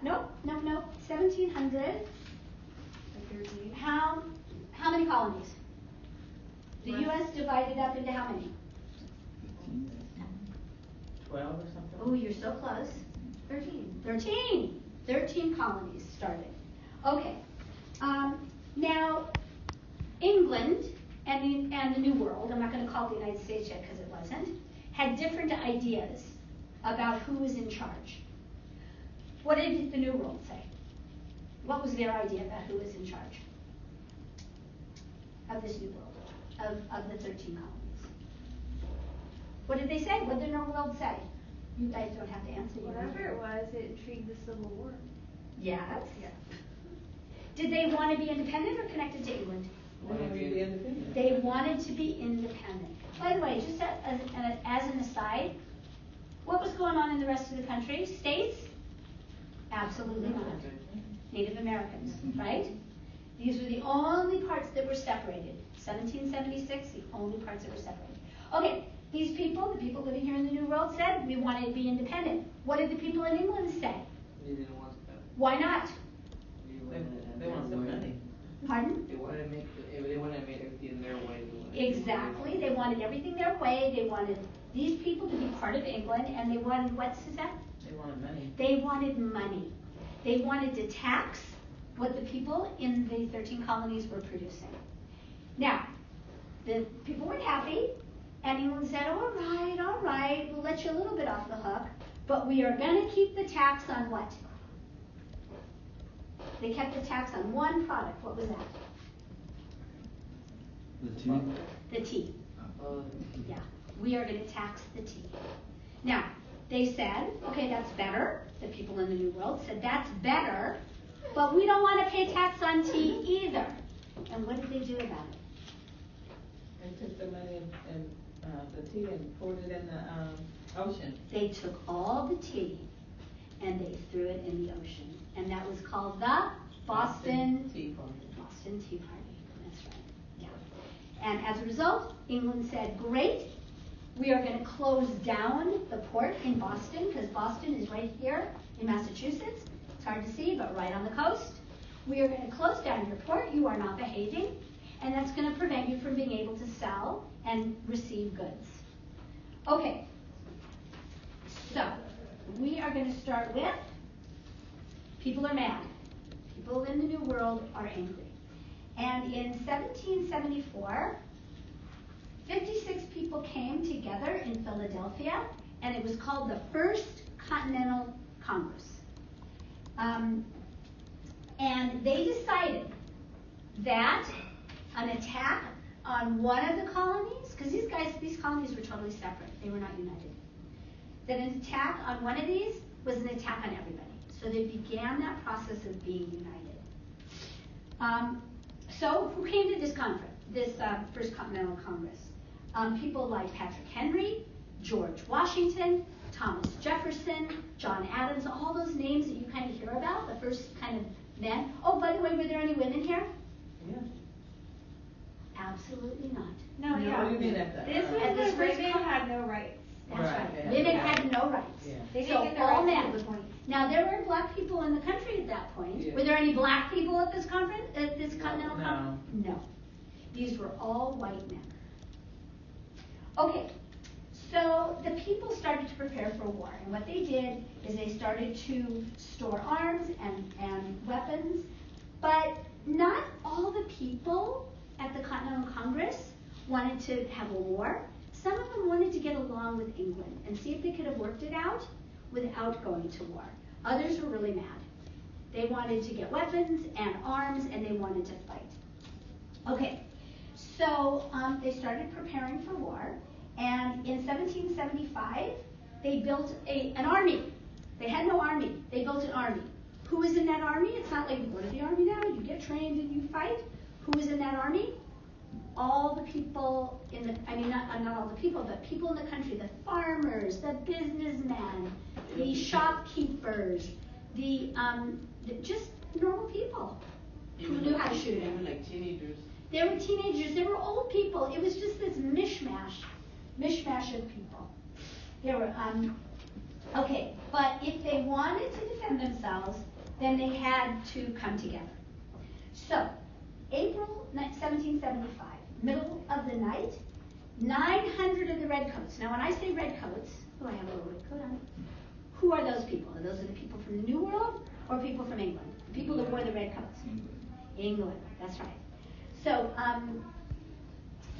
Nope. 1700. How many colonies? The U.S. divided up into how many? 12 or something? Oh, you're so close. 13. 13 colonies started. Okay. Now, England and the New World, I'm not going to call it the United States yet because it wasn't, had different ideas about who was in charge. What did the New World say? What was their idea about who was in charge of this New World, of the 13 colonies? What did they say? What did the New World say? You guys don't have to answer. Whatever it was, it intrigued the Civil War. Yes. Yeah. Did they want to be independent or connected to England? Wanted to be independent. They wanted to be independent. By the way, just as an aside, what was going on in the rest of the country? States? Absolutely not. Native Americans, right? These were the only parts that were separated. 1776, the only parts that were separated. Okay, these people, the people living here in the New World, said we wanted to be independent. What did the people in England say? They didn't want that. Why not? They want some money. Pardon? They wanted to make everything their way. Exactly. They wanted everything their way. They wanted these people to be part of England, and they wanted what, Suzette? They wanted money. They wanted money. They wanted to tax what the people in the 13 colonies were producing. Now, the people weren't happy, and England said, all right, we'll let you a little bit off the hook, but we are going to keep the tax on what? They kept the tax on one product. What was that? The tea? The tea. Yeah, we are going to tax the tea. Now, they said, okay, that's better. The people in the New World said, that's better, but we don't want to pay tax on tea either. And what did they do about it? They took the money and the tea and poured it in the ocean. They took all the tea and they threw it in the ocean. And that was called the Boston Tea Party. Boston Tea Party. That's right. Yeah. And as a result, England said, great, we are going to close down the port in Boston, because Boston is right here in Massachusetts. It's hard to see, but right on the coast. We are going to close down your port. You are not behaving. And that's going to prevent you from being able to sell and receive goods. Okay. So, we are going to start with people are mad. People in the New World are angry. And in 1774, 56 people came together in Philadelphia, and it was called the First Continental Congress. And they decided that an attack on one of the colonies, because these colonies were totally separate, they were not united, that an attack on one of these was an attack on everybody. So they began that process of being united. So who came to this conference, this First Continental Congress? People like Patrick Henry, George Washington, Thomas Jefferson, John Adams, all those names that you kind of hear about, the first kind of men. Oh, by the way, were there any women here? Yeah. Absolutely not. No, yeah. What do you mean at that? This At was this when first women had no rights. That's Right, right. yeah. Women had no rights. Yeah. They So didn't get their all rights men. until the 20s. Now there were black people in the country at that point. Yeah. Were there any black people at this conference? At this continental No. conference? No. These were all white men. Okay. So the people started to prepare for war, and what they did is they started to store arms and weapons, but not all the people at the Continental Congress wanted to have a war. Some of them wanted to get along with England and see if they could have worked it out without going to war. Others were really mad. They wanted to get weapons and arms, and they wanted to fight. Okay, so they started preparing for war, and in 1775, they built an army. They had no army. They built an army. Who was in that army? It's not like you go to the army now, you get trained and you fight. Who was in that army? All the people in the, not all the people, but people in the country, the farmers, the businessmen, the shopkeepers, the just normal people who knew how to shoot it. They were like teenagers. They were teenagers, they were old people. It was just this mishmash of people. There were Okay, but if they wanted to defend themselves, then they had to come together. So, April 1775, middle of the night, 900 of the redcoats. Now, when I say redcoats, I have a little red coat on. Who are those people? Are those the people from the New World or people from England? The people that wore the redcoats. England, that's right. So,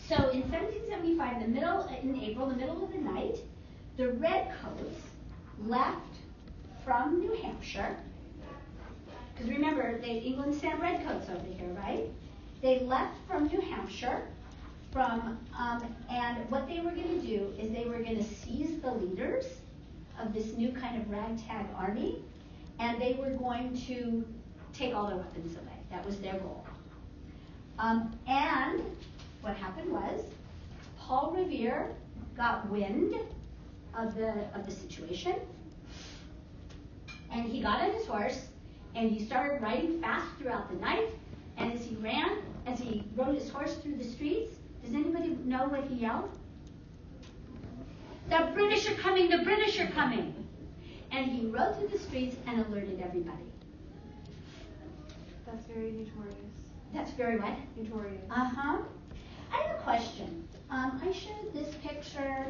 so in 1775, in April, the middle of the night, the redcoats left from New Hampshire. Because remember, England sent redcoats over here, right? They left from New Hampshire, and what they were going to do is they were going to seize the leaders of this new kind of ragtag army, and they were going to take all their weapons away. That was their goal. And what happened was, Paul Revere got wind of the situation, and he got on his horse, and he started riding fast throughout the night. And as he rode his horse through the streets, does anybody know what he yelled? The British are coming, the British are coming. And he rode through the streets and alerted everybody. That's very notorious. That's very what? Notorious. Uh-huh. I have a question. I showed this picture.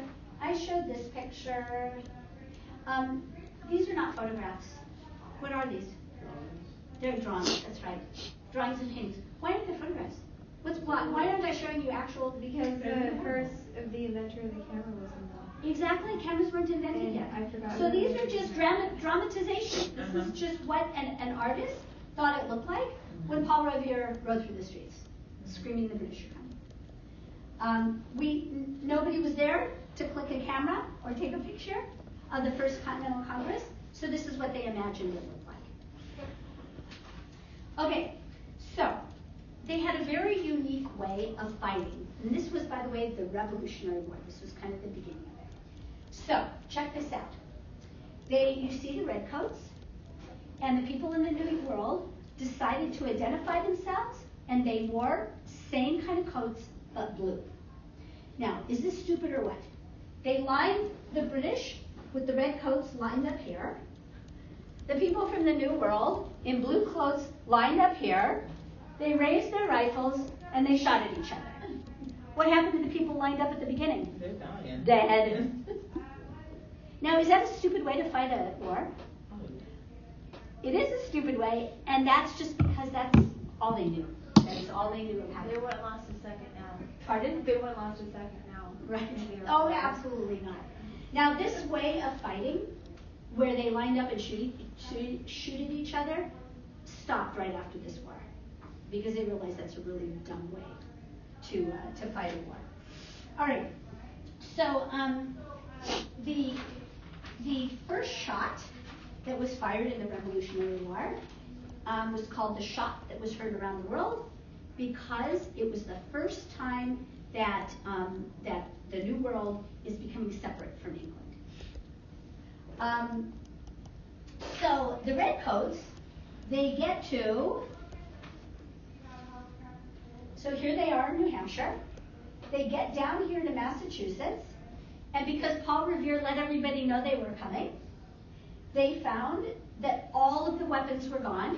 These are not photographs. What are these? They're drawings, that's right. Drawings and paintings. Why aren't they photographs? Why aren't I showing you actual? Because the first of the inventor of the camera was in that. Exactly, cameras weren't invented And yet. I forgot. So these are just dramatization. This is just what an artist thought it looked like when Paul Revere rode through the streets, screaming the British are coming. Nobody was there to click a camera or take a picture of the First Continental Congress, so this is what they imagined it looked like. Okay, so they had a very unique way of fighting. And this was, by the way, the Revolutionary War. This was kind of the beginning of it. So, check this out. You see the redcoats, and the people in the New World decided to identify themselves, and they wore same kind of coats, but blue. Now, is this stupid or what? They lined the British with the red coats lined up here. The people from the New World in blue clothes lined up here. They raised their rifles and they shot at each other. What happened to the people lined up at the beginning? They're dying. Dead. Now, is that a stupid way to fight a war? It is a stupid way, and that's just because that's all they knew. That is all they knew of how They to. wouldn't last a second now. Pardon? They wouldn't last a second now. Right. They were Oh, fast. absolutely not. Now, this way of fighting, where they lined up and shoot at each other, stopped right after this war, because they realized that's a really dumb way to fight a war. All right. So the first shot that was fired in the Revolutionary War was called the shot that was heard around the world, because it was the first time that the New World is becoming separate from England. So the redcoats, they get to. So here they are in New Hampshire. They get down here to Massachusetts, and because Paul Revere let everybody know they were coming, they found that all of the weapons were gone,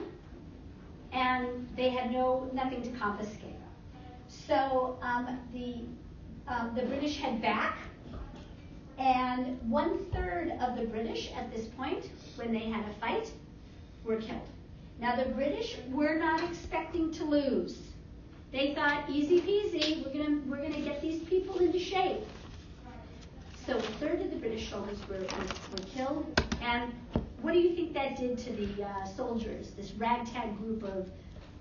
and they had nothing to confiscate. So the British head back, and 1/3 of the British at this point, when they had a fight, were killed. Now the British were not expecting to lose. They thought, easy peasy, we're gonna get these people into shape. So 1/3 of the British soldiers were killed, and what do you think that did to the soldiers, this ragtag group of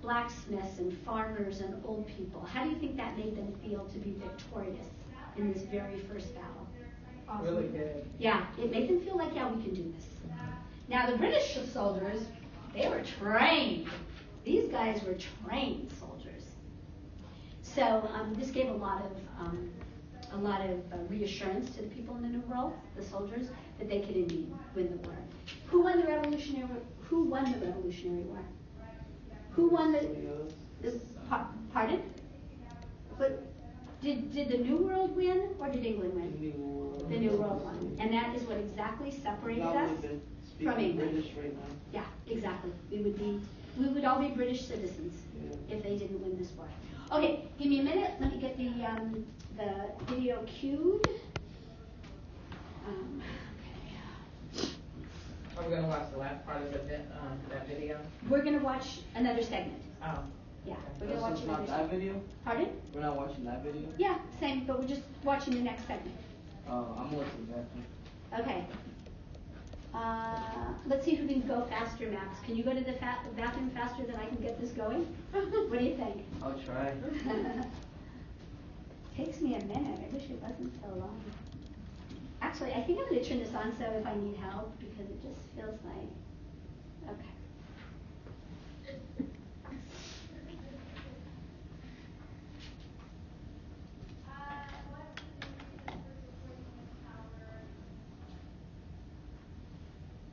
blacksmiths and farmers and old people? How do you think that made them feel to be victorious in this very first battle? Awesome. Really good. Yeah, it made them feel like, yeah, we can do this. Now the British soldiers, they were trained. These guys were trained soldiers. So this gave a lot of reassurance to the people in the New World, the soldiers, that they could indeed win the war. Who won the Revolutionary War? Who won the pardon? But Did the New World win or did England win? The New World won. And that is what exactly separated Now us we've been from speaking England. British right now. Yeah, exactly. We would all be British citizens Yeah. if they didn't win this war. Okay, give me a minute. Let me get the video cued. Okay. Are we gonna watch the last part of that video? We're gonna watch another segment. Oh. Yeah, we're gonna So watch it's another not that segment. video? Pardon? We're not watching that video? Yeah, same, but we're just watching the next segment. I'm going to the bathroom. Okay. Let's see who can go faster, Max. Can you go to the bathroom faster than I can get this going? What do you think? I'll try. Takes me a minute. I wish it wasn't so long. Actually, I think I'm going to turn this on so if I need help because it just feels like. Okay.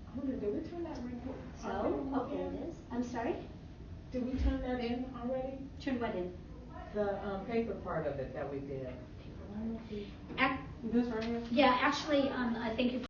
I wonder, did we turn that report? So, okay, it is. I'm sorry? Did we turn that in already? Turn what in? The paper part of it that we did. Ac- This right here? yeah, actually, I think